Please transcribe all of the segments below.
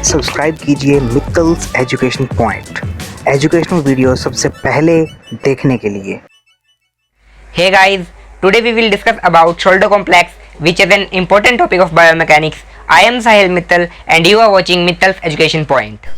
Subscribe कीजिए मित्तल्स education point, educational video सबसे पहले देखने के लिए। Hey guys, today we will discuss about shoulder complex, which is an important topic of biomechanics. I am Sahil Mittal and you are watching Mittal's Education Point.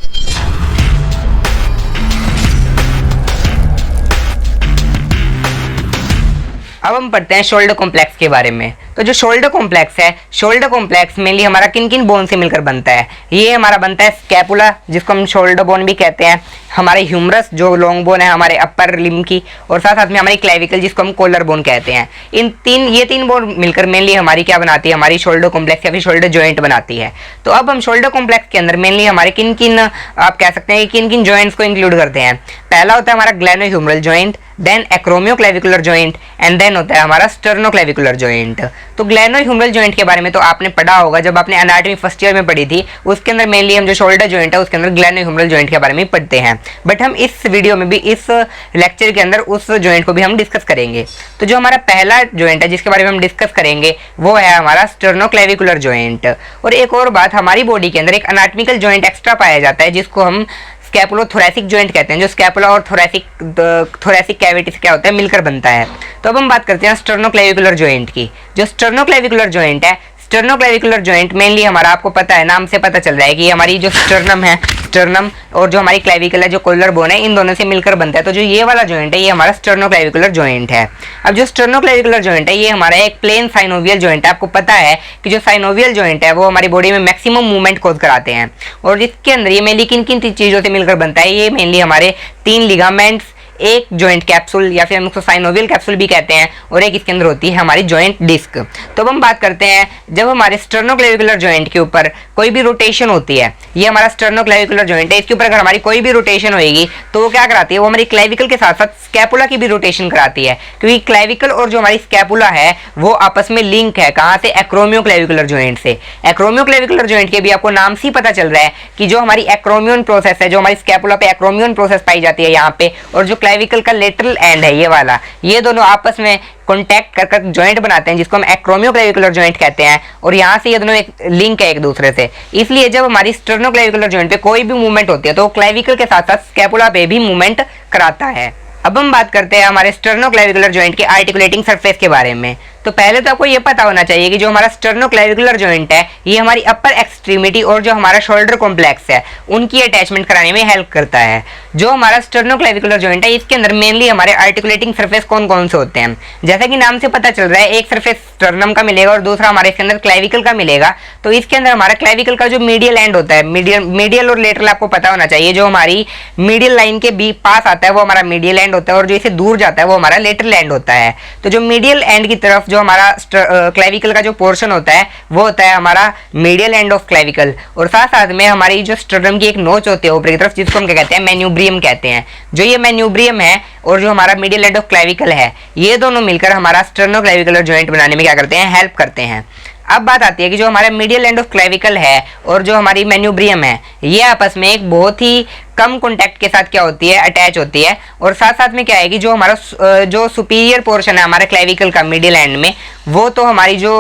अब हम पढ़ते हैं shoulder complex के बारे में। तो जो शोल्डर कॉम्प्लेक्स है, शोल्डर कॉम्प्लेक्स मेनली हमारा किन किन बोन से मिलकर बनता है? ये हमारा बनता है स्कैपुला, जिसको हम शोल्डर बोन भी कहते हैं, हमारे ह्यूमरस जो लॉन्ग बोन है हमारे अपर लिम्ब की, और साथ साथ में हमारी क्लेविकल जिसको हम कॉलर बोन कहते हैं। ये तीन बोन मिलकर मेनली हमारी क्या बनाती है? हमारी शोल्डर कॉम्प्लेक्स या फिर शोल्डर जॉइंट बनाती है। तो अब हम शोल्डर कॉम्प्लेक्स के अंदर मेनली हमारे किन किन आप कह सकते हैं किन किन जॉइंट्स को इंक्लूड करते हैं। पहला होता है हमारा glenohumeral joint, then acromioclavicular joint and then होता है हमारा स्टर्नोक्लेविकुलर जॉइंट। तो ग्लेनोह्यूमरल जॉइंट के बारे में तो आपने पढ़ा होगा जब आपने एनाटॉमी फर्स्ट ईयर में पढ़ी थी। उसके अंदर मेनली हम जो शोल्डर जॉइंट है उसके अंदर ग्लेनोह्यूमरल जॉइंट के बारे में पढ़ते हैं, बट हम इस वीडियो में भी इस लेक्चर के अंदर उस जॉइंट को भी हम डिस्कस करेंगे। तो जो हमारा पहला जॉइंट है जिसके बारे में हम डिस्कस करेंगे वो है हमारा स्टर्नोक्लेविकुलर जॉइंट। और एक और बात, हमारी बॉडी के अंदर एक एनाटॉमिकल जॉइंट एक्स्ट्रा पाया जाता है जिसको हम स्कैपुलोथोरैसिक जॉइंट कहते हैं, जो स्कैपुला और थोरैसिक कैविटी से क्या होता है मिलकर बनता है। तो अब हम बात करते हैं स्टर्नोक्लेविकुलर जॉइंट की। जो स्टर्नोक्लेविकुलर जॉइंट है, स्टर्नोक्लेविकुलर जॉइंट मेनली हमारा आपको पता है, नाम से पता चल रहा है कि हमारी जो स्टर्नम है, स्टर्नम और जो हमारी क्लेविकल है जो कॉलर बोन है, इन दोनों से मिलकर बनता है। तो जो ये वाला जॉइंट है ये हमारा स्टर्नोक्लेविकुलर जॉइंट है। अब जो स्टर्नोक्लेविकुलर जॉइंट है ये हमारा एक प्लेन साइनोवियल जॉइंट है। आपको पता है कि जो साइनोवियल जॉइंट है वो हमारी बॉडी में मैक्सिमम मूवमेंट कॉज कराते हैं, और इसके अंदर ये मेनली किन किन चीज़ों से मिलकर बनता है? ये मेनली हमारे 3 लिगामेंट्स, एक जॉइंट कैप्सूल या फिर हम उसको साइनोवियल कैप्सूल भी कहते हैं, और एक इसके अंदर होती है हमारी जॉइंट डिस्क। तो अब हम बात करते हैं जब हमारे स्टर्नोक्लेविकुलर जॉइंट के ऊपर कोई भी रोटेशन होती है, ये हमारा स्टर्नोक्लेविकुलर जॉइंट है, इसके ऊपर अगर हमारी कोई भी रोटेशन होगी तो वो क्या कराती है? वो हमारी क्लेविकल के साथ साथ स्कैपुला की भी रोटेशन कराती है, क्योंकि क्लेविकल और जो हमारी स्कैपुला है वो आपस में लिंक है। कहाँ से? एक्रोमियोक्लेविकुलर जॉइंट से। एक्रोमियोक्लेविकुलर जॉइंट के भी आपको नाम से ही पता चल रहा है कि जो हमारी एक्रोमियन प्रोसेस है, जो हमारी स्कैपुला पे एक्रोमियन प्रोसेस पाई जाती है यहाँ पे, और जो क्लेविकल का लेटरल एंड है ये वाला, ये दोनों आपस में कॉन्टैक्ट कर कर जॉइंट बनाते हैं जिसको हम एक्रोमियोक्लेविकुलर जॉइंट कहते हैं, और यहाँ से ये दोनों एक लिंक है एक दूसरे से। इसलिए जब हमारी स्टर्नोक्लेविकुलर जॉइंट पे कोई भी मूवमेंट होती है तो क्लेविकल के साथ साथ स्कैपुला पे भी मूवमेंट कराता है। अब हम बात करते हैं हमारे स्टर्नोक्लेविकुलर जॉइंट के आर्टिकुलेटिंग सरफेस के बारे में। तो पहले तो आपको ये पता होना चाहिए कि जो हमारा स्टर्नोक्लेविकुलर जॉइंट है ये हमारी अपर एक्सट्रीमिटी और जो हमारा शोल्डर कॉम्प्लेक्स है उनकी अटैचमेंट कराने में हेल्प करता है। जो हमारा स्टर्नोक्लेविकुलर जॉइंट है इसके अंदर मेनली हमारे आर्टिकुलेटिंग सरफेस कौन कौन से होते हैं? जैसा कि नाम से पता चल रहा है, एक सरफेस स्टर्नम का मिलेगा और दूसरा हमारे इसके अंदर क्लेविकल का मिलेगा। तो इसके अंदर हमारा क्लेविकल का जो मीडियल एंड होता है, मीडियल और लेटरल आपको पता होना चाहिए। जो हमारी मीडियल लाइन के बी पास आता है वो हमारा मीडियल एंड होता है, और जो इसे दूर जाता है वो हमारा लेटरल एंड होता है। तो जो मीडियल एंड की तरफ जो हमारा क्लेविकल का जो पोर्शन होता है वो होता है हमारा मीडियल एंड ऑफ क्लेविकल, और साथ साथ में हमारी जो स्टर्नम की एक नोच होती है ऊपर की तरफ जिसको हम क्या कहते हैं? मैन्यूब्रियम कहते हैं। जो ये मैन्यूब्रियम है और जो हमारा मीडियल एंड ऑफ क्लेविकल है, ये दोनों मिलकर हमारा स्टर्नोक्लेविकुलर जॉइंट बनाने में क्या करते हैं? हेल्प करते हैं। अब बात आती है कि जो हमारा मीडियल एंड ऑफ क्लेविकल है और जो हमारी मैन्यूब्रियम है ये आपस में एक बहुत ही कम कॉन्टैक्ट के साथ क्या होती है? अटैच होती है। और साथ साथ में क्या है कि जो हमारा जो सुपीरियर पोर्शन है हमारा क्लेविकल का मीडियल एंड में, वो तो हमारी जो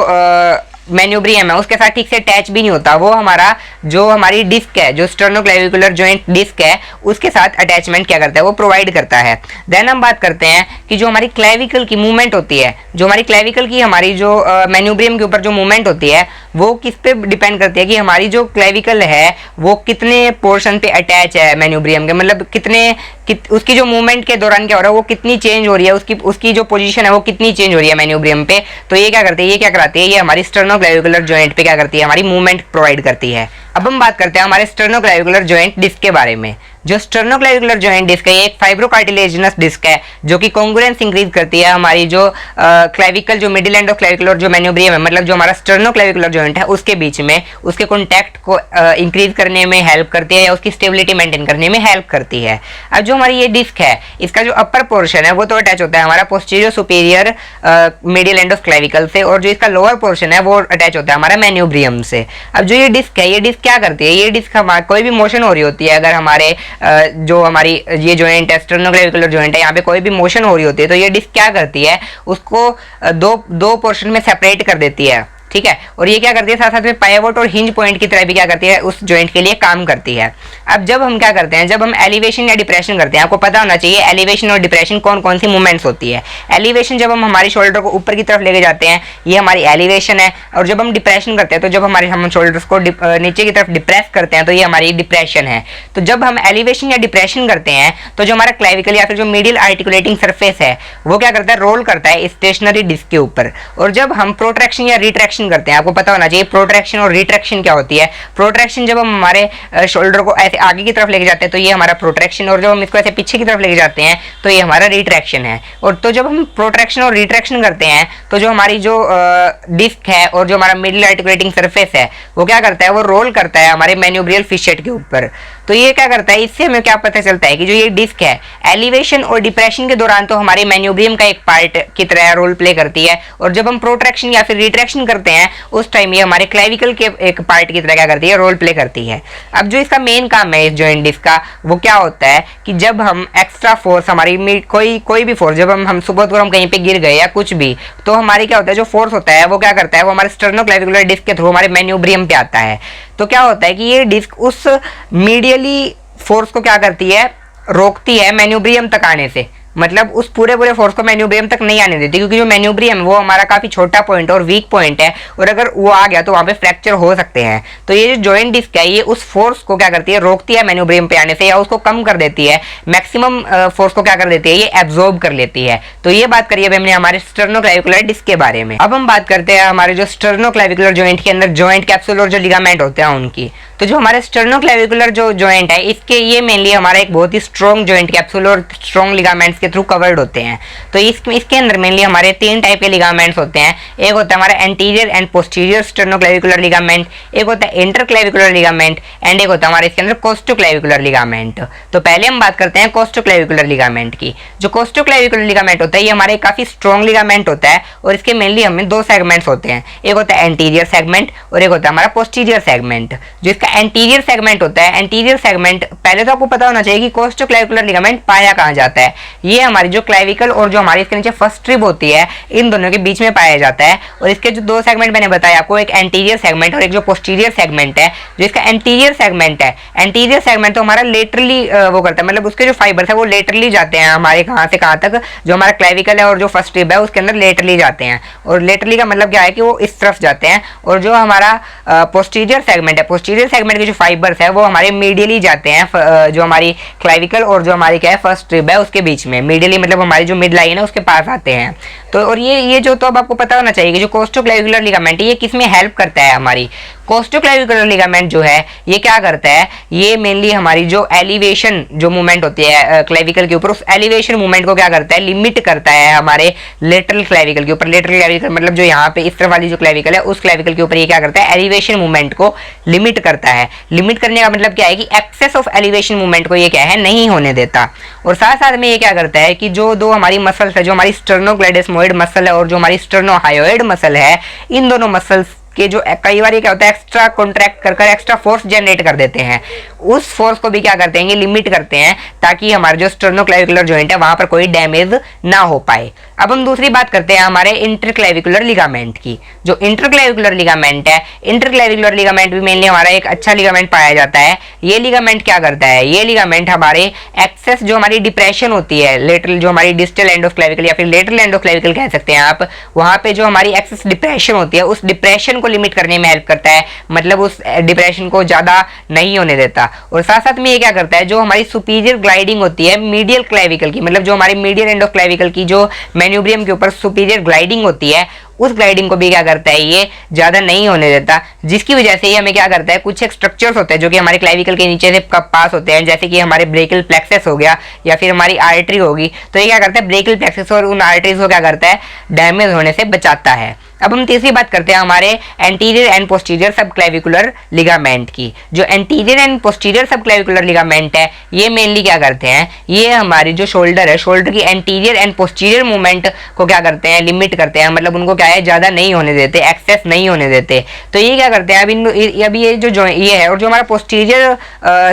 मैन्यूब्रियम है उसके साथ ठीक से अटैच भी नहीं होता, वो हमारा जो हमारी डिस्क है, जो स्टर्नोक्लेविकुलर जॉइंट डिस्क है उसके साथ अटैचमेंट क्या करता है? वो प्रोवाइड करता है। देन हम बात करते हैं कि जो हमारी क्लेविकल की मूवमेंट होती है, जो हमारी क्लेविकल की हमारी जो मैन्यूब्रियम के ऊपर जो मूवमेंट होती है वो किस पे डिपेंड करती है? कि हमारी जो क्लेविकल है वो कितने पोर्शन पे अटैच है मैन्यूब्रियम के, मतलब उसकी जो मूवमेंट के दौरान क्या हो रहा है वो कितनी चेंज हो रही है, उसकी जो पोजीशन है वो कितनी चेंज हो रही है मैन्यूब्रियम पे। तो ये क्या करती है? ये क्या कराती है? ये हमारी स्टर्नोक्लेविकुलर जॉइंट पे क्या करती है? हमारी मूवमेंट प्रोवाइड करती है। अब हम बात करते हैं हमारे स्टर्नोक्लेविकुलर जॉइंट डिस्क के बारे में। जो स्टर्नोक्लेविकुलर जॉइंट डिस्क है ये एक फाइब्रोकार्टिलेजिनस डिस्क है जो कि कॉन्ग्रुएंस इंक्रीज करती है हमारी जो क्लेविकल, जो मिडिल एंड ऑफ क्लेविकल और जो मैन्यूब्रियम है, मतलब जो हमारा स्टर्नोक्लेविकुलर जॉइंट है उसके बीच में उसके कॉन्टैक्ट को इंक्रीज करने में हेल्प करती है या उसकी स्टेबिलिटी मेंटेन करने में हेल्प करती है। अब जो हमारी ये डिस्क है इसका जो अपर पोर्शन है वो तो अटैच होता है हमारा posterior superior middle and of clavicle से, और जो इसका लोअर पोर्शन है वो अटैच होता है हमारा मैन्यूब्रियम से। अब जो ये डिस्क है, ये डिस्क क्या करती है? ये डिस्क हमारे कोई भी मोशन हो रही होती है, अगर हमारे जो हमारी ये जॉइंट है स्टर्नोक्लेविकुलर जॉइंट है यहाँ पे कोई भी मोशन हो रही होती है तो ये डिस्क क्या करती है? उसको दो पोर्शन में सेपरेट कर देती है। ठीक है। और ये क्या करती है, साथ साथ में पाइवोट और हिंज पॉइंट की तरह भी क्या करती है, उस जॉइंट के लिए काम करती है। अब जब हम क्या करते हैं, जब हम एलिवेशन या डिप्रेशन करते हैं, आपको पता होना चाहिए एलिवेशन और डिप्रेशन कौन कौन सी मूवमेंट्स होती है। एलिवेशन जब हम हमारी शोल्डर को ऊपर की तरफ लेके जाते हैं, ये हमारी एलिवेशन है। और जब हम डिप्रेशन करते हैं, तो जब हम शोल्डर्स को नीचे की तरफ डिप्रेस करते हैं, तो ये हमारी डिप्रेशन है। तो जब हम एलिवेशन या डिप्रेशन करते हैं, तो जो हमारा क्लेविकल या फिर जो मीडियल आर्टिकुलेटिंग सरफेस है, वो क्या करता है, रोल करता है स्टेशनरी डिस्क के ऊपर। और जब हम प्रोट्रैक्शन या रिट्रैक्शन करते हैं, आपको पता होना चाहिए प्रोट्रैक्शन और रिट्रैक्शन क्या होती है। प्रोट्रैक्शन जब हम हमारे शोल्डर को ऐसे आगे की तरफ लेके जाते हैं, तो ये हमारा प्रोट्रैक्शन, और जब हम इसको ऐसे पीछे की तरफ लेके जाते हैं, तो ये हमारा रिट्रैक्शन है। और तो जब हम प्रोट्रैक्शन और रिट्रैक्शन करते हैं, तो जो हमारी जो डिस्क है और जो हमारा मिडिल आर्टिकुलेटिंग सरफेस है, वो क्या करता है, वो रोल करता है हमारे मैन्यूब्रियल फिशेट के ऊपर। तो ये क्या करता है, इससे हमें क्या पता चलता है कि जो ये डिस्क है, एलिवेशन और डिप्रेशन के दौरान तो हमारे मैन्यूब्रियम का एक पार्ट की तरह रोल प्ले करती है, और जब हम प्रोट्रैक्शन या फिर रिट्रैक्शन करते हैं, उस टाइम ये हमारे क्लेविकल के एक पार्ट की तरह क्या करती है, रोल प्ले करती है। अब जो इसका मेन काम है इस जॉइंट डिस्क का, वो क्या होता है कि जब हम एक्स्ट्रा फोर्स हमारी कोई भी फोर्स, जब हम सपोज करो हम कहीं पे गिर गए या कुछ भी, तो हमारी क्या होता है, जो फोर्स होता है वो क्या करता है, वो हमारे स्टर्नोक्लेविकुलर डिस्क के थ्रू हमारे मैन्यूब्रियम पे आता है। तो क्या होता है कि ये डिस्क उस मीडियली फोर्स को क्या करती है, रोकती है मैन्यूब्रियम तक आने से। मतलब उस पूरे फोर्स को मैन्यूब्रियम तक नहीं आने देती, क्योंकि जो मैन्यूब्रियम वो हमारा काफी छोटा पॉइंट और वीक पॉइंट है, और अगर वो आ गया तो वहां पे फ्रैक्चर हो सकते हैं। तो ये जो जॉइंट डिस्क है, ये उस फोर्स को क्या करती है, रोकती है मैन्यूब्रियम पे आने से, या उसको कम कर देती है, मैक्सिमम फोर्स को क्या कर देती है, ये एब्जॉर्ब कर लेती है। तो ये बात करिए हमने हमारे स्टर्नोक्लेविकुलर डिस्क के बारे में। अब हम बात करते हैं हमारे जो स्टर्नोक्लेविकुलर जॉइंट के अंदर जॉइंट कैप्सूल और जो लिगामेंट होते हैं उनकी। तो जो हमारे स्टर्नोक्लेविकुलर जो जॉइंट है, इसके ये मेनली हमारा एक बहुत ही स्ट्रॉन्ग जॉइंट कैप्सूल और स्ट्रॉन्ग लिगामेंट्स के थ्रू कवर्ड होते हैं। तो इसके अंदर मेनली हमारे 3 टाइप के लिगामेंट्स होते हैं। एक होता है हमारा anterior and posterior sternoclavicular ligament, एक होता है इंटरक्लेविकुलर लिगामेंट, एंड एक होता है हमारे इसके अंदर कोस्टोक्लेविकुलर लिगामेंट। तो पहले हम बात करते हैं कोस्टोक्लेविकुलर लिगामेंट की। जो कोस्टोक्लेविकुलर लिगामेंट होता है, ये हमारे काफी स्ट्रॉन्ग लिगामेंट होता है, और इसके मेनली हमें 2 सेगमेंट्स होते हैं। एक होता है एंटीरियर सेगमेंट और एक होता है हमारा पोस्टीरियर सेगमेंट। जो इसका एंटीरियर सेगमेंट होता है, एंटीरियर सेगमेंट, पहले तो आपको पता होना चाहिए कि कोस्टोक्लेविकुलर लिगामेंट पाया कहाँ जाता है। ये हमारी जो क्लेविकल और जो हमारी इसके नीचे फर्स्ट रिब होती है, इन दोनों के बीच में पाया जाता है। और इसके जो 2 सेगमेंट मैंने बताया आपको, एक एंटीरियर सेगमेंट और एक जो पोस्टीरियर सेगमेंट है। जो इसका एंटीरियर सेगमेंट है, एंटीरियर सेगमेंट तो हमारा लेटरली वो करता है, मतलब उसके जो फाइबर्स है वो लेटरली जाते हैं हमारे कहाँ से कहाँ तक, जो हमारा क्लेविकल है और जो फर्स्ट रिब है उसके अंदर लेटरली जाते हैं। और लेटरली का मतलब क्या है कि वो इस तरफ जाते हैं। और जो हमारा पोस्टीरियर सेगमेंट है, पोस्टीरियर सेगमेंट के जो फाइबर्स है वो हमारे मीडियली जाते हैं, जो हमारी क्लेविकल और जो हमारी क्या है फर्स्ट रिब है उसके बीच में, मीडियली मतलब हमारी जो मिड लाइन है उसके पास आते हैं। तो और ये जो, तो अब आपको पता होना चाहिए कि जो कोस्टोक्लेविकुलर लिगामेंट है, ये किसमें हेल्प करता है। हमारी कोस्टोक्लेविकुलर लिगामेंट जो है ये क्या करता है, ये मेनली हमारी जो एलिवेशन जो मूवमेंट होती है क्लेविकल के ऊपर, उस एलिवेशन मूवमेंट को क्या करता है, लिमिट करता है हमारे लेटरल क्लेविकल के ऊपर। लेटरल क्लेविकल मतलब जो यहाँ पे इस तरफ वाली जो क्लेविकल है, उस क्लेविकल के ऊपर ये क्या करता है, एलिवेशन मूवमेंट को लिमिट करता है। लिमिट करने का मतलब क्या है कि एक्सेस ऑफ एलिवेशन मूवमेंट को ये क्या है, नहीं होने देता। और साथ साथ में ये क्या करता है कि जो 2 हमारी मसल्स है, जो हमारी स्टर्नोक्लेडेस्मोइड मसल है और जो हमारी स्टर्नोहायोइड मसल है, इन दोनों मसल्स कि जो कई बार ये क्या होता है, एक्स्ट्रा कॉन्ट्रैक्ट कर एक्स्ट्रा फोर्स जनरेट कर देते हैं। उस फोर्स को भी क्या करते हैं, लिमिट करते हैं, ताकि हमारे जो स्टर्नोक्लेविकुलर जॉइंट है वहां पर कोई डैमेज ना हो पाए। अब हम दूसरी बात करते हैं हमारे इंटरक्लेविकुलर लिगामेंट की। जो इंटरक्लेविकुलर लिगामेंट है, इंटरक्लेविकुलर लिगामेंट भी मेनली हमारा एक अच्छा लिगामेंट पाया जाता है। ये लिगामेंट क्या करता है, ये लिगामेंट हमारे एक्सेस जो हमारी डिप्रेशन होती है, लेटरल जो हमारी डिस्टल एंड ऑफ क्लेविकल या फिर लेटरल एंड ऑफ क्लेविकल कह सकते हैं आप, वहां पे जो हमारी एक्सेस डिप्रेशन होती है, उस डिप्रेशन को लिमिट करने में हेल्प करता है। मतलब उस डिप्रेशन को ज्यादा नहीं होने देता। और साथ साथ में ये क्या करता है, जो हमारी सुपीरियर ग्लाइडिंग होती है मीडियल क्लेविकल की, मतलब जो हमारी मीडियल एंड ऑफ क्लेविकल की जो मैन्यूब्रियम के ऊपर सुपीरियर ग्लाइडिंग होती है, उस ग्लाइडिंग को भी क्या करता है, ये ज्यादा नहीं होने देता। जिसकी वजह से ये हमें क्या करता है, कुछ एक स्ट्रक्चर्स होते हैं जो कि हमारे क्लेविकल के नीचे से पास होते हैं, जैसे कि हमारे ब्रेकियल प्लेक्सस हो गया या फिर हमारी आर्टरी होगी। तो ये क्या करता है, ब्रेकियल प्लेक्सस और उन आर्टरीज को क्या करता है, डैमेज होने से बचाता है। अब हम तीसरी बात करते हैं हमारे एंटीरियर एंड पोस्टीरियर सब क्लेविकुलर लिगामेंट की। जो एंटीरियर एंड पोस्टीरियर सब क्लेविकुलर लिगामेंट है, ये मेनली क्या करते हैं, ये हमारी जो शोल्डर है, शोल्डर की एंटीरियर एंड पोस्टीरियर मूवमेंट को क्या करते हैं, लिमिट करते हैं। मतलब उनको क्या है, ज्यादा नहीं होने देते, एक्सेस नहीं होने देते। तो ये क्या करते हैं, अभी ये जो ये है, और जो हमारा पोस्टीरियर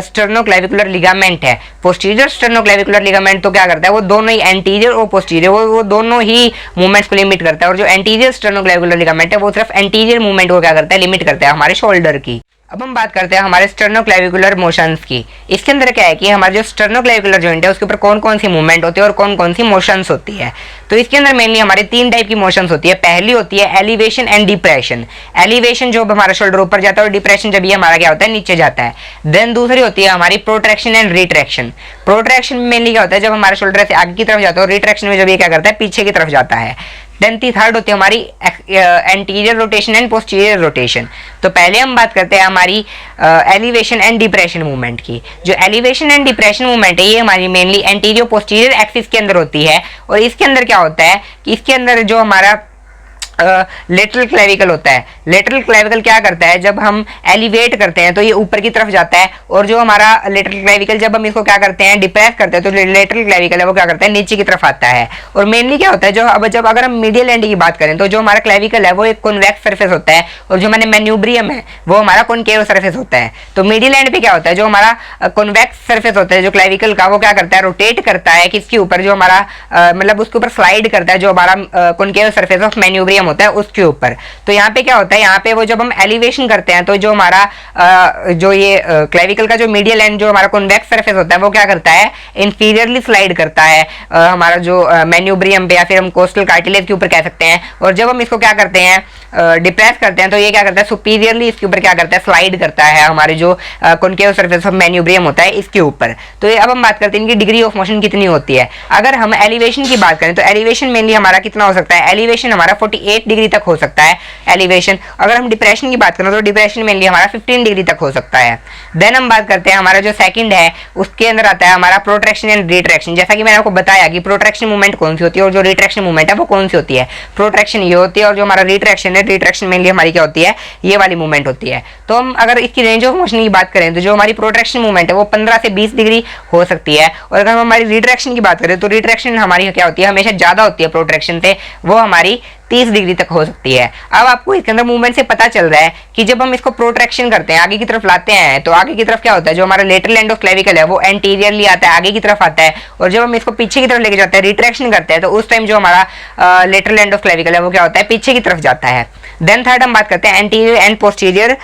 स्टर्नोक्लेविकुलर लिगामेंट है, पोस्टीरियर स्टर्नोक्लेविकुलर लिगामेंट तो क्या करता है, वो दोनों ही एंटीरियर और पोस्टीरियर वो दोनों ही मूवमेंट्स को लिमिट करता है। और जो एंटीरियर स्टर्नोक्लेविकुलर स्टर्नोक्लेविकुलर लिगामेंट है वो सिर्फ एंटीरियर मूवमेंट को क्या करता है, लिमिट करता है हमारे शोल्डर की। अब हम बात करते हैं हमारे स्टर्नोक्लेविकुलर मोशंस की। इसके अंदर क्या है कि हमारे जो स्टर्नोक्लेविकुलर जॉइंट है उसके ऊपर कौन कौन सी मूवमेंट होती है और कौन कौन सी मोशंस होती है। तो इसके अंदर मेनली हमारे 3 टाइप की मोशंस होती है। पहली होती है एलिवेशन एंड डिप्रेशन। एलिवेशन जो हमारा शोल्डर ऊपर जाता है और डिप्रेशन जब ये हमारा क्या होता है, नीचे जाता है। देन दूसरी होती है हमारी प्रोट्रैक्शन एंड रिट्रैक्शन। प्रोट्रैक्शन में मेनली क्या होता है, जब हमारा शोल्डर से आगे की तरफ जाता है, और रिट्रैक्शन में जब ये क्या करता है, पीछे की तरफ जाता है। देन थर्ड होती है हमारी anterior rotation and posterior rotation. तो पहले हम बात करते हैं हमारी एलिवेशन एंड डिप्रेशन मूवमेंट की। जो एलिवेशन एंड डिप्रेशन मूवमेंट है ये हमारी मेनली एंटीरियर पोस्टीरियर एक्सिस के अंदर होती है। और इसके अंदर क्या होता है कि इसके अंदर जो हमारा लेटरल क्लेविकल होता है, लेटरल क्लेविकल क्या करता है, जब हम एलिवेट करते हैं तो ये ऊपर की तरफ जाता है, और जो हमारा लेटरल क्लेविकल जब हम इसको क्या करते हैं, डिप्रेस करते हैं, तो लेटरल क्लेविकल है वो क्या करता है, नीचे की तरफ आता है। और मेनली क्या होता है, जो अब जब अगर हम मीडियल एंड की बात करें तो जो हमारा क्लेविकल है वो एक कॉन्वेक्स सरफेस होता है, और जो मैंने मैन्यूब्रियम है वो हमारा कॉनकेव सरफेस होता है। तो मीडियल एंड पे क्या होता है, जो हमारा कॉन्वेक्स सरफेस होता है जो क्लेविकल का, वो क्या करता है, रोटेट करता है किसके ऊपर, जो हमारा मतलब उसके ऊपर स्लाइड करता है, जो हमारा कॉनकेव सरफेस ऑफ मैन्यूब्रियम होता है उसके ऊपर। तो यहाँ पे क्या होता है, यहाँ पे वो जब हम एलिवेशन करते हैं तो जो हमारा जो ये क्लेविकल का जो मीडियल एंड जो हमारा कॉन्वेक्स सरफेस होता है वो क्या करता है, इंफीरियरली स्लाइड करता है हमारा जो मैन्यूब्रियम पे, या फिर हम कोस्टल कार्टिलेज के ऊपर कह सकते हैं। और जब हम इसको क्या करते हैं, डिप्रेस करते हैं, तो ये क्या करता है, सुपीरियरली इसके ऊपर क्या करता है, स्लाइड करता है हमारे जो कॉनकेव सरफेस ऑफ मैन्यूब्रियम होता है इसके ऊपर। तो ये अब हम बात करते हैं इनकी डिग्री ऑफ मोशन कितनी होती है। अगर हम एलिवेशन की बात करें तो एलिवेशन मेनली हमारा कितना हो सकता है, एलिवेशन हमारा 48 डिग्री तक हो सकता है एलिवेशन। अगर हम डिप्रेशन की बात करें तो डिप्रेशन मेनली हमारा 15 डिग्री तक हो सकता है। देन हम बात करते हैं हमारा जो सेकंड है उसके अंदर आता है हमारा प्रोट्रैक्शन एंड रिट्रैक्शन। जैसा कि मैंने आपको बताया कि प्रोट्रैक्शन मूवमेंट कौन सी होती है और जो रिट्रैक्शन मूवमेंट है वो कौन सी होती है। प्रोट्रैक्शन ये होती है, और जो हमारा रिट्रैक्शन है, रिट्रैक्शन मेनली हमारी क्या होती है, ये वाली मूवमेंट होती है। तो हम अगर इसकी रेंज ऑफ मोशन की बात करें तो जो हमारी प्रोट्रैक्शन मूवमेंट है वो 15 से 20 डिग्री हो सकती है। और अगर हम हमारी रिट्रैक्शन की बात करें तो रिट्रैक्शन हमारी क्या होती है, हमेशा ज्यादा होती है प्रोट्रैक्शन से, वो हमारी 30 डिग्री तक हो सकती है। अब आपको इसके अंदर मूवमेंट से पता चल रहा है कि जब हम इसको प्रोट्रैक्शन करते हैं, आगे की तरफ लाते हैं, तो आगे की तरफ क्या होता है, जो हमारा लेटरल एंड ऑफ क्लेविकल है वो एंटीरियरली आता है, आगे की तरफ आता है। और जब हम इसको पीछे की तरफ लेके जाते हैं, रिट्रैक्शन करते हैं, तो उस टाइम जो हमारा लेटरल एंड ऑफ क्लेविकल है वो क्या होता है, पीछे की तरफ जाता है। देन थर्ड हम बात करते हैं एंटीरियर एंड पोस्टीरियर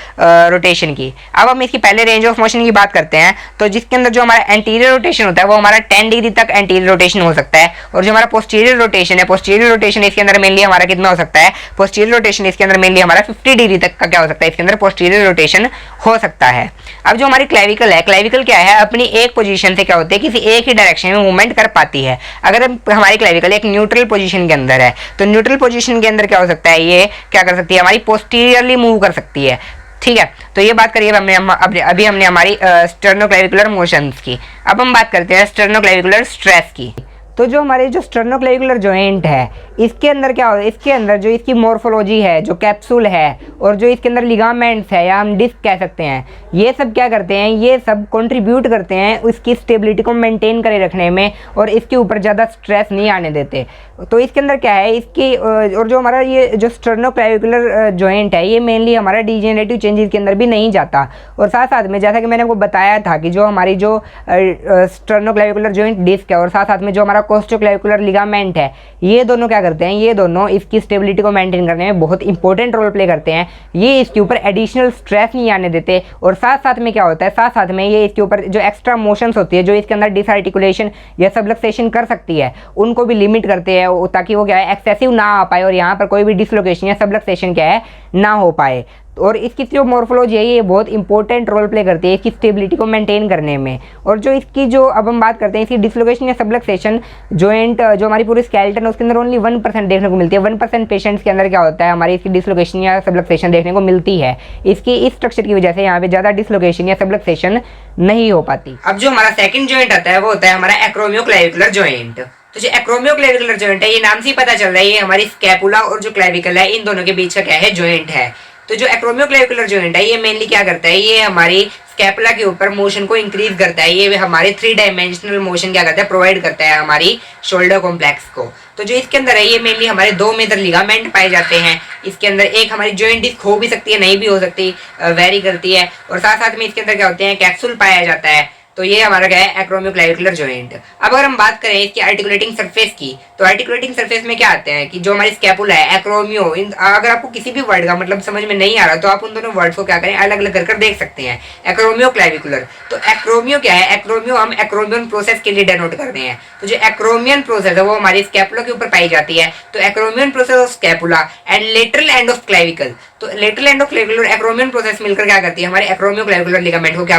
रोटेशन की। अब हम इसकी पहले रेंज ऑफ मोशन की बात करते हैं, तो जिसके अंदर जो हमारा एंटीरियर रोटेशन होता है वो हमारा 10 डिग्री तक एंटीरियर रोटेशन हो सकता है। और जो हमारा पोस्टीरियर रोटेशन है, पोस्टीरियर रोटेशन इसके अंदर मेनली हमारा कितना हो सकता है, पोस्टीरियर रोटेशन इसके अंदर मेनली हमारा 50 डिग्री तक का क्या हो सकता है, इसके अंदर पोस्टीरियर रोटेशन हो सकता है। अब जो हमारी क्लेविकल है, क्लेविकल क्या है, अपनी एक पोजीशन से क्या होती है, किसी एक ही डायरेक्शन में मूवमेंट कर पाती है। अगर हमारी क्लेविकल एक न्यूट्रल पोजीशन के अंदर है तो न्यूट्रल पोजीशन के अंदर क्या हो सकता है, ये क्या कर सकती है, हमारी पोस्टीरियरली मूव कर सकती है। ठीक है, तो ये बात करिए अभी हमने हमारी स्टर्नोक्लेविकुलर मोशंस की। अब हम बात करते हैं स्टर्नोक्लेविकुलर स्ट्रेस की। तो जो हमारे जो स्टर्नोक्लेविकुलर जॉइंट है इसके अंदर क्या हो, इसके अंदर जो इसकी मॉर्फोलॉजी है, जो कैप्सूल है, और जो इसके अंदर लिगामेंट्स है या हम डिस्क कह सकते हैं, ये सब क्या करते हैं, ये सब कंट्रीब्यूट करते हैं उसकी स्टेबिलिटी को मेंटेन करे रखने में, और इसके ऊपर ज़्यादा स्ट्रेस नहीं आने देते। तो इसके अंदर क्या है, इसकी और जो हमारा ये जो स्टर्नोक्लेविकुलर जॉइंट है ये मेनली हमारा डिजेनरेटिव चेंजेस के अंदर भी नहीं जाता। और साथ साथ में जैसा कि मैंने आपको बताया था कि जो हमारी जो स्टर्नोक्लेविकुलर जॉइंट डिस्क है और साथ साथ में जो हमारा कोस्टोक्लेविकुलर लिगामेंट है, ये दोनों क्या करते हैं, ये दोनों इसकी स्टेबिलिटी को मेंटेन करने में बहुत इंपॉर्टेंट रोल प्ले करते हैं। ये इसके ऊपर एडिशनल स्ट्रेस नहीं आने देते। और साथ साथ में क्या होता है, साथ साथ में ये इसके ऊपर जो एक्स्ट्रा मोशंस होती है, जो इसके अंदर डिसआर्टिकुलेशन या सबलक्सेशन कर सकती है, उनको भी लिमिट करते हैं, ताकि वो क्या है, एक्सेसिव ना आ पाए और यहाँ पर कोई भी डिसलोकेशन या सबलक्सेशन क्या है, ना हो पाए। और इसकी जो मॉर्फोलॉजी है ये बहुत इंपॉर्टेंट रोल प्ले करती है इसकी स्टेबिलिटी को मेंटेन करने में। और जो इसकी जो अब हम बात करते हैं इसकी डिसलोकेशन या सबलक्सेशन जॉइंट, जो हमारी पूरी स्केलेटन है उसके अंदर ओनली 1% देखने को मिलती है। 1% पेशेंट्स के अंदर क्या होता है, हमारी इसकी डिसलोकेशन या सबलक्सेशन देखने को मिलती है। इसकी इस स्ट्रक्चर की वजह से यहाँ पे ज़्यादा डिसलोकेशन या सबलक्सेशन नहीं हो पाती। अब जो हमारा सेकंड जॉइंट आता है वो होता है हमारा एक्रोमियोक्लेविकुलर जॉइंट। तो जो एक्रोमियोक्लेविकुलर जॉइंट है ये नाम से ही पता चल रहा है, ये हमारी स्कैपुला और जो क्लेविकल है इन दोनों के बीच का क्या है, जॉइंट है। तो जो एक्रोमियोक्लेविकुलर जॉइंट है ये मेनली क्या करता है, ये हमारी स्कैपुला के ऊपर मोशन को इंक्रीज करता है। ये हमारे 3 डायमेंशनल मोशन क्या करता है, प्रोवाइड करता है हमारी शोल्डर कॉम्प्लेक्स को। तो जो इसके अंदर है ये मेनली हमारे 2 मेजर लिगामेंट पाए जाते हैं इसके अंदर। एक हमारी जॉइंट डिस्क हो भी सकती है, नहीं भी हो सकती, वेरी करती है। और साथ साथ में इसके अंदर क्या होते हैं, कैप्सूल पाया जाता है। तो ये हमारा क्या है, एक्रोमियोक्लेविकुलर जॉइंट। अब अगर हम बात करें इसकी आर्टिकुलेटिंग सरफेस की, तो आर्टिकुलेटिंग सरफेस में क्या आते हैं कि जो हमारी स्कैपुला है, एक्रोमियो, अगर आपको किसी भी वर्ड का मतलब समझ में नहीं आ रहा तो आप उन दोनों वर्ड्स को क्या करें, अलग अलग कर देख सकते हैं। एक्रोमियोक्लेविकुलर, तो एक्रोमियो क्या है, एक्रोमियो हम एक्रोमियन प्रोसेस के लिए डेनोट करते हैं। तो जो एक्रोमियन प्रोसेस है वो हमारी स्कैपुला के ऊपर पाई जाती है। तो acromion process of scapula and lateral end of clavicle, तो lateral end of clavicular acromion process मिलकर क्या करती है, हमारे एक्रोमियोक्लेविकुलर लिगामेंट को क्या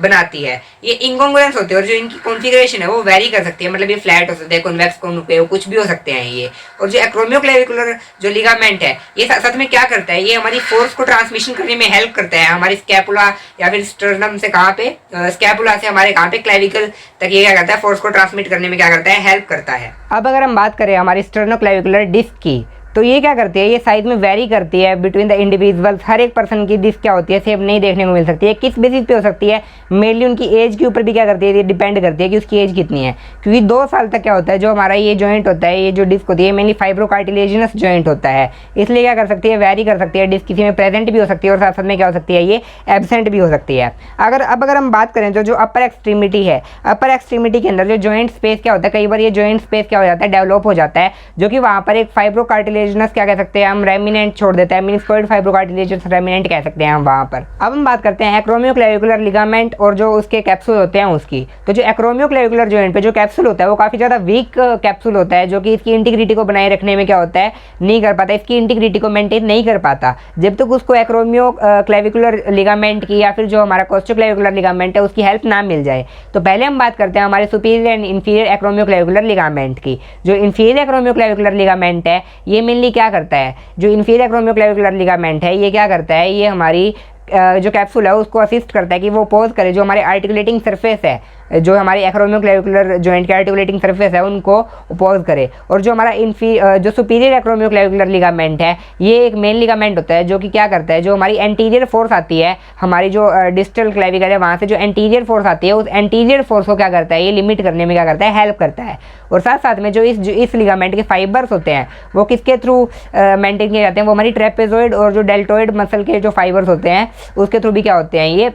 बनाती है। ये इनकॉन्ग्रुएंस होते हैं और जो इनकी कॉन्फ़िगरेशन है वो वेरी कर सकती है, मतलब ये फ्लैट हो सकते हैं, कॉन्वेक्स, कॉन्केव, कुछ भी हो सकते हैं ये। और जो एक्रोमियोक्लेविकुलर जो लिगामेंट है ये साथ में क्या करता है, ये हमारी फोर्स को ट्रांसमिशन करने में हेल्प करता है, हमारी स्कैपुला या फिर स्टर्नम से कहाँ पे, स्कैपुला से हमारे कहाँ पे, क्लेविकल तक ये क्या करता है, फोर्स को ट्रांसमिट करने में क्या करता है, हेल्प करता है। अब अगर हम बात करें हमारी स्टर्नोक्लेविकुलर डिस्क की, तो ये क्या करती है, ये साइज में वेरी करती है बिटवीन द इंडिविजुअल्स। हर एक पर्सन की डिस्क क्या होती है, सेम नहीं देखने को मिल सकती है। किस बेसिस पे हो सकती है, मेनली उनकी एज के ऊपर भी क्या करती है, ये डिपेंड करती है कि उसकी एज कितनी है। क्योंकि 2 साल तक क्या होता है, जो हमारा ये जॉइंट होता है, ये जो डिस्क होती है मेनली फाइब्रोकार्टिलेजिनस जॉइंट होता है, इसलिए क्या कर सकती है, वेरी कर सकती है। डिस्क किसी में प्रेजेंट भी हो सकती है और साथ साथ में क्या हो सकती है, ये एब्सेंट भी हो सकती है। अगर हम बात करें तो जो अपर एक्सट्रीमिटी है, अपर एक्सट्रीमिटी के अंदर जो जॉइंट स्पेस क्या होता है, कई बार ये जॉइंट स्पेस क्या हो जाता है, डेवलप हो जाता है, जो कि वहाँ पर एक फाइब्रोकार्टिलेजिनस क्या कह सकते हैं हम, रेमिनेंट छोड़ देता है, मिनिस्कोइड फाइब्रोकार्टिलेजिनस रेमिनेंट कह सकते हैं हम वहाँ पर। अब हम बात करते हैं एक्रोमियोक्लेविकुलर लिगामेंट और जो उसके कैप्सूल होते हैं उसकी। तो जो एक्रोमियोक्लेविकुलर जॉइंट पे जो कैप्सूल होता है वो काफ़ी ज़्यादा वीक कैप्सूल होता है, जो कि इसकी इंटीग्रिटी को बनाए रखने में क्या होता है, नहीं कर पाता, इसकी इंटीग्रिटी को मेंटेन नहीं कर पाता जब तक उसको एक्रोमियोक्लेविकुलर लिगामेंट की या फिर जो हमारा कोस्टोक्लेविकुलर लिगामेंट है उसकी हेल्प ना मिल जाए। तो पहले हम बात करते हैं हमारे superior and inferior acromioclavicular ligament की। जो इंफीरियर एक्रोमियोक्लेविकुलर लिगामेंट है ये मेनली क्या करता है, जो इंफीरियर एक्रोमियोक्लेविकुलर लिगामेंट है ये क्या करता है, ये हमारी जो कैप्सूल है उसको असिस्ट करता है कि वो पोज करे, जो हमारे आर्टिकुलेटिंग सरफेस है, जो हमारी एक्रोमियोक्लेविकुलर जॉइंट के आर्टिकुलेटिंग सरफेस है उनको पोज करे। और जो हमारा जो सुपीरियर एक्रोमियोक्लेविकुलर लिगामेंट है ये एक मेन लिगामेंट होता है, जो कि क्या करता है, जो हमारी एंटीरियर फोर्स आती है, हमारी जो डिस्टल क्लेविकल है वहाँ से जो एंटीरियर फोर्स आती है उस एंटीरियर फोर्स को क्या करता है, ये लिमिट करने में क्या करता है, हेल्प करता है। और साथ साथ में जो इस लिगामेंट के फाइबर्स होते हैं वो किसके थ्रू मेंटेन किए जाते हैं, वो हमारी ट्रेपेजॉइड और जो डेल्टोइड मसल के जो फाइबर्स होते हैं उसके थ्रू भी क्या होते हैं, ये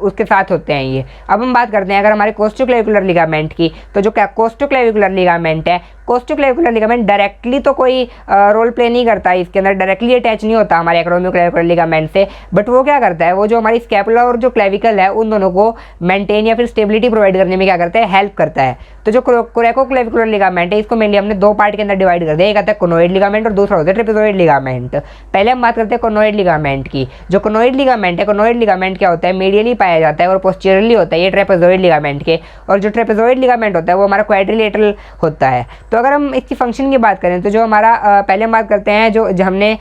उसके साथ होते हैं ये। अब हम बात करते हैं अगर हमारे कोस्टोक्लेविकुलर लिगामेंट की, तो जो कोस्टोक्लेविकुलर लिगामेंट है, कोस्टोक्लेविकुलर लिगामेंट डायरेक्टली तो कोई रोल प्ले नहीं करता, इसके अंदर डायरेक्टली अटैच नहीं होता हमारे एक्रोमियोक्लेविकुलर लिगामेंट से, बट वो क्या करता है, वो जो हमारी स्कैपुला और जो क्लेविकल है उन दोनों को मेंटेन या फिर स्टेबिलिटी प्रोवाइड करने में क्या करता है, हेल्प करता है। तो जो कोरेकोक्लेविकुलर लिगामेंट है इसको मेनली हमने 2 पार्ट के अंदर डिवाइड कर दिया, एक आता है कोनोइड लिगामेंट और दूसरा होता है ट्रेपेजॉइड लिगामेंट। पहले हम बात करते हैं कोनोइड लिगामेंट की। जो कोनोइड लिगामेंट है, कोनोइड लिगामेंट क्या होता है, मीडियली पाया जाता है और पोस्टीरियरली होता है ये ट्रेपेजॉइड लिगामेंट के। और जो ट्रेपेजॉइड लिगामेंट होता है वो हमारा क्वाड्रिलेटरल होता है। तो अगर हम इसकी फंक्शन की बात करें तो जो हमारा पहले हम बात करते हैं जो हमने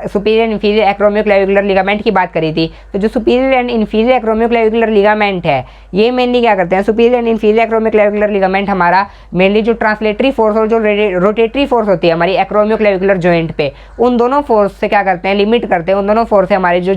सुपीरियर इंफीरियर एक्रोमियोक्लेविकुलर लिगामेंट की बात करी थी, तो जो superior and inferior acromioclavicular ligament है ये मेनली क्या करते हैं, superior and inferior acromioclavicular ligament हमारा मेनली जो ट्रांसलेटरी फोर्स और जो रोटेटरी फोर्स होती है हमारी एक्रोमियोक्लेविकुलर जॉइंट पे, उन दोनों फोर्स से क्या करते हैं, लिमिट करते हैं, उन दोनों फोर्स से हमारी जो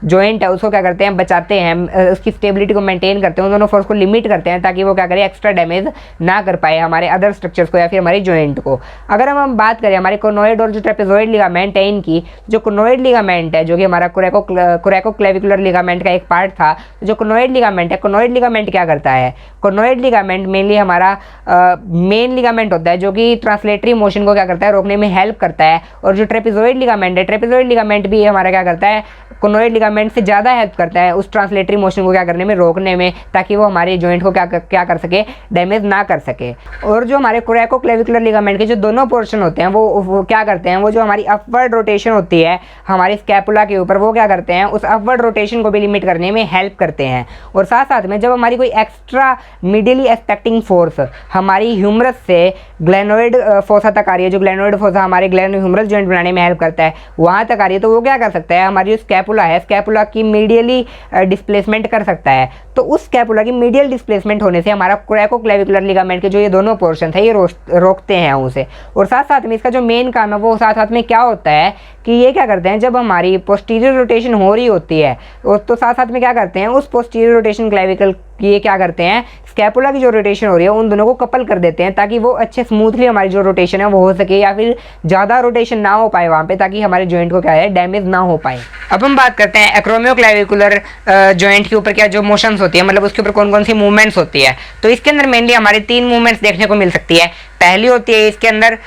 जॉइंट है उसको क्या करते हैं, बचाते हैं, उसकी स्टेबिलिटी को मेंटेन करते हैं, उन दोनों फोर्स को लिमिट करते हैं ताकि वो क्या करे, एक्स्ट्रा डैमेज ना कर पाए हमारे अदर स्ट्रक्चर्स को या फिर हमारी जॉइंट को। अगर हम बात करें हमारे कोनोइड और जो ट्रेपेजॉइड लिगामेंट है इनकी, जो कोनोइड लिगामेंट है जो कि हमारा कोरेकोक्लेविकुलर लिगामेंट का एक पार्ट था, जो कोनोइड लिगामेंट है, कोनोइड लिगामेंट क्या करता है, कोनोइड लिगामेंट मेनली हमारा मेन लिगामेंट होता है जो कि ट्रांसलेटरी मोशन को क्या करता है, रोकने में हेल्प करता है। और जो ट्रेपेजॉइड लिगामेंट है, ट्रेपेजॉइड लिगामेंट भी हमारा क्या करता है, कोनोइड लिगामेंट से ज़्यादा हेल्प करता है उस ट्रांसलेटरी मोशन को क्या करने में, रोकने में, ताकि वो हमारे जॉइंट को क्या कर सके, डैमेज ना कर सके। और जो हमारे कोरेकोक्लेविकुलर लिगामेंट के जो दोनों पोर्शन होते हैं वो क्या करते हैं, वो जो हमारी अपवर्ड रोटेशन होती है हमारी स्कैपुला के ऊपर, वो क्या करते हैं, उस अपवर्ड रोटेशन को भी लिमिट करने में हेल्प करते हैं। और साथ साथ में जब हमारी कोई एक्स्ट्रा मीडियली एक्सपेक्टिंग फोर्स हमारी ह्यूमरस से ग्लेनोइड फोसा तक आ रही है, जो ग्लेनोइड फोसा हमारे ग्लेनोह्यूमरल जॉइंट बनाने में हेल्प करता है, वहाँ तक आ रही है, तो वो क्या कर सकता है, हमारी जो स्कैपुला है, स्कैपुला की मीडियली डिस्प्लेसमेंट कर सकता है। तो उस स्कैपुला की मीडियल डिस्प्लेसमेंट होने से हमारा कोरेकोक्लेविकुलर लिगामेंट के जो ये दोनों पोर्शन है ये रोकते हैं उसे। और साथ साथ में इसका जो मेन काम है वो साथ साथ में क्या होता है कि ये क्या करते हैं, जब हमारी पोस्टीरियर रोटेशन हो रही होती है तो साथ साथ में क्या करते हैं, उस पोस्टीरियर रोटेशन क्लेविकल ये क्या करते हैं, स्कैपुला की जो रोटेशन हो रही है उन दोनों को कपल कर देते हैं ताकि वो अच्छे स्मूथली हमारी जो रोटेशन है वो हो सके, या फिर ज़्यादा रोटेशन ना हो पाए वहाँ पे, ताकि हमारे जॉइंट को क्या है डैमेज ना हो पाए। अब हम बात करते हैं एक्रोमियोक्लेविकुलर जॉइंट के ऊपर क्या जो मोशंस होती है, मतलब उसके ऊपर कौन कौन सी मूवमेंट्स होती है। तो इसके अंदर मेनली हमारी 3 मूवमेंट्स देखने को मिल सकती है। पहली होती है इसके अंदर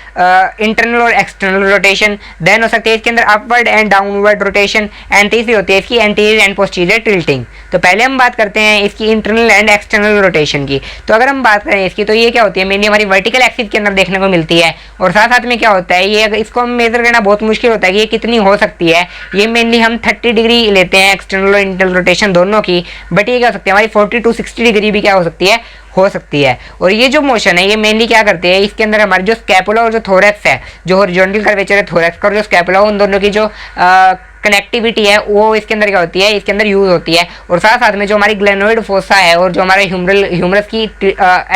इंटरनल और एक्सटर्नल रोटेशन, देन हो सकती है इसके अंदर upward and downward rotation, and तीसरी होती है इसकी एंटीरियर एंड पोस्टीरियर टिल्टिंग। तो पहले हम बात करते हैं इसकी इंटरनल एंड एक्सटर्नल रोटेशन की। तो अगर हम बात करें इसकी, तो ये क्या होती है मेनली हमारी वर्टिकल एक्सिस के अंदर देखने को मिलती है, और साथ साथ में क्या होता है ये इसको हम मेजर करना बहुत मुश्किल होता है कि ये कितनी हो सकती है। ये मेनली हम 30 डिग्री लेते हैं एक्सटर्नल और इंटरनल रोटेशन दोनों की, बट ये क्या हो सकती है हमारी 40 to 60 डिग्री भी क्या हो सकती है। और ये जो मोशन है ये मेनली क्या करते हैं, इसके अंदर हमारी जो स्कैपुला और जो थोरैक्स है, जो हॉरिजॉन्टल कर्वेचर है थोरैक्स का और जो स्कैपुला, उन दोनों की जो कनेक्टिविटी है वो इसके अंदर क्या होती है, इसके अंदर यूज होती है। और साथ साथ में जो हमारी ग्लेनोइड फोसा है और जो हमारे ह्यूमरस की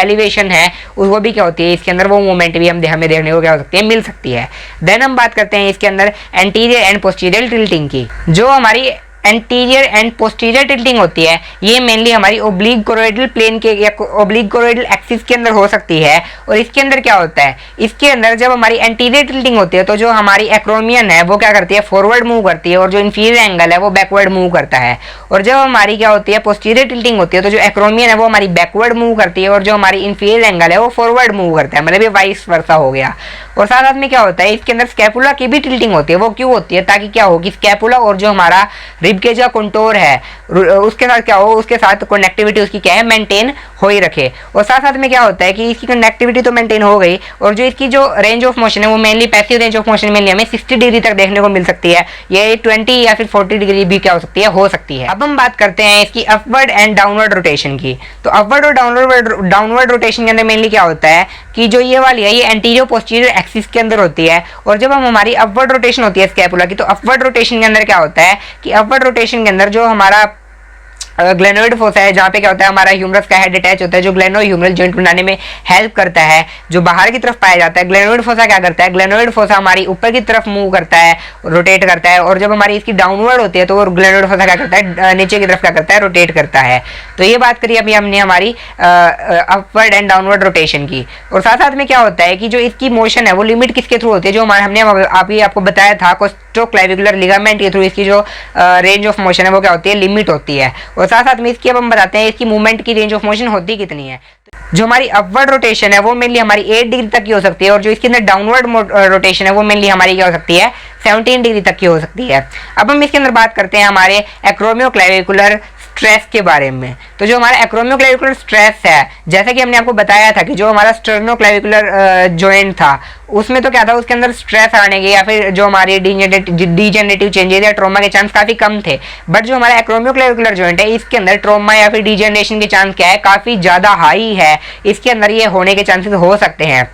एलिवेशन है वो भी क्या होती है इसके अंदर, वो मूवमेंट भी हमें देखने को क्या हो सकती है, मिल सकती है। देन हम बात करते हैं इसके अंदर एंटीरियर एंड पोस्टीरियर टिल्टिंग की। जो हमारी एंटीरियर एंड पोस्टीरियर टिल्टिंग होती है ये मेनली हमारी ओब्लिक कोरोइडल प्लेन के या ओब्लिक कोरोइडल एक्सिस के अंदर हो सकती है। और इसके अंदर क्या होता है, इसके अंदर जब हमारी एंटीरियर टिल्टिंग होती है तो जो हमारी एक्रोमियन है वो क्या करती है, फॉरवर्ड मूव करती है, और जो इंफीरियर एंगल है वो बैकवर्ड मूव करता है। और जब हमारी क्या होती है पोस्टीरियर टिल्टिंग होती है तो जो एक्रोमियन है वो हमारी बैकवर्ड मूव करती है, और जो हमारी इंफीरियर एंगल है वो फॉरवर्ड मूव करता है, मतलब ये वाइस वर्सा हो गया। और साथ साथ में क्या होता है इसके अंदर स्कैपुला की भी टिल्टिंग होती है। वो क्यों होती है, ताकि क्या हो कि स्कैपुला और जो हमारा रिब के जो कंटोर है उसके साथ क्या हो, उसके साथ कनेक्टिविटी उसकी क्या है मेंटेन हो ही रखे। और साथ साथ में क्या होता है कि इसकी कनेक्टिविटी तो मेंटेन हो गई, और जो इसकी जो रेंज ऑफ मोशन है वो mainly passive range of motion mainly हमें 60 डिग्री तक देखने को मिल सकती है। ये 20 या फिर 40 डिग्री भी क्या हो सकती है। अब हम बात करते हैं इसकी अपवर्ड एंड डाउनवर्ड रोटेशन की। तो अपवर्ड और डाउनवर्ड रोटेशन के अंदर मेनली क्या होता है कि जो ये वाली है ये एंटीरियर पोस्टीरियर एक्सिस के अंदर होती है। और जब हम हमारी अपवर्ड रोटेशन होती है स्कैपुला की, तो अपवर्ड रोटेशन के अंदर क्या होता है कि अपवर्ड रोटेशन के अंदर जो हमारा ग्लेनोइड फोसा है, जहाँ पे क्या होता है हमारा ह्यूमरस का हेड अटैच होता है, जो ग्लेनो ह्यूमरल जॉइंट बनाने में हेल्प करता है, जो बाहर की तरफ पाया जाता है। ग्लेनोइड फोसा क्या करता है, ग्लेनोइड फोसा हमारी ऊपर की तरफ मूव करता है, रोटेट करता है, और जब हमारी इसकी डाउनवर्ड होती है तो वो ग्लेनोइड फोसा क्या करता है, नीचे की तरफ क्या करता है, रोटेट करता है। तो ये बात करी अभी हमने हमारी अपवर्ड एंड डाउनवर्ड रोटेशन की। और साथ साथ में क्या होता है कि जो इसकी मोशन है वो लिमिट किसके थ्रू होती है, जो हमने अभी आपको बताया था कोस्टोक्लेविकुलर लिगामेंट के थ्रू इसकी जो रेंज ऑफ मोशन है वो क्या होती है, लिमिट होती है। और साथ साथ में इसकी अब हम बताते हैं इसकी मूवमेंट की रेंज ऑफ मोशन होती कितनी है। जो हमारी अपवर्ड रोटेशन है वो मेनली हमारी 8 डिग्री तक की हो सकती है, और जो इसके अंदर डाउनवर्ड रोटेशन है वो मेनली हमारी क्या हो सकती है, 17 डिग्री तक की हो सकती है। अब हम इसके अंदर बात करते हैं हमारे एक्रोमियोक्लेविकुलर स्ट्रेस के बारे में। तो जो हमारा एक्रोमियोक्लेविकुलर स्ट्रेस है, जैसा कि हमने आपको बताया था कि जो हमारा स्टर्नोक्लेविकुलर जॉइंट था उसमें तो क्या था, उसके अंदर स्ट्रेस आने के या फिर जो हमारे डीजेनरेटिव चेंजेस या ट्रॉमा के चांस काफी कम थे। बट जो हमारा एक्रोमियोक्लेविकुलर जॉइंट है इसके अंदर ट्रॉमा या फिर डीजेनरेशन के चांस क्या है, काफी ज्यादा हाई है। इसके अंदर ये होने के चांसेस हो सकते हैं।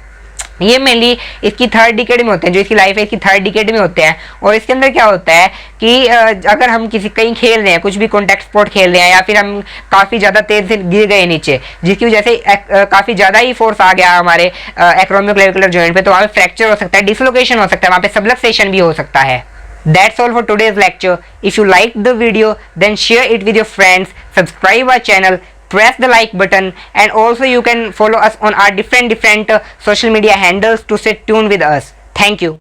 ये मेनली इसकी 3rd डिकेड में होते हैं, जो इसकी लाइफ है इसकी 3rd डिकेड में होते हैं। और इसके अंदर क्या होता है कि अगर हम कहीं खेल रहे हैं, कुछ भी कॉन्टैक्ट स्पोर्ट खेल रहे हैं, या फिर हम काफ़ी ज़्यादा तेज से गिर गए नीचे, जिसकी वजह से काफ़ी ज़्यादा ही फोर्स आ गया हमारे एक्रोमियोक्लेविकुलर जॉइंट पे, तो वहाँ पे फ्रैक्चर हो सकता है, डिसलोकेशन हो सकता है, वहाँ पे सबलक्सेशन भी हो सकता है। That's all for today's lecture. If you liked the video, then share it with your friends, subscribe our channel, press the like button, and also you can follow us on our different social media handles to stay tuned with us. Thank you.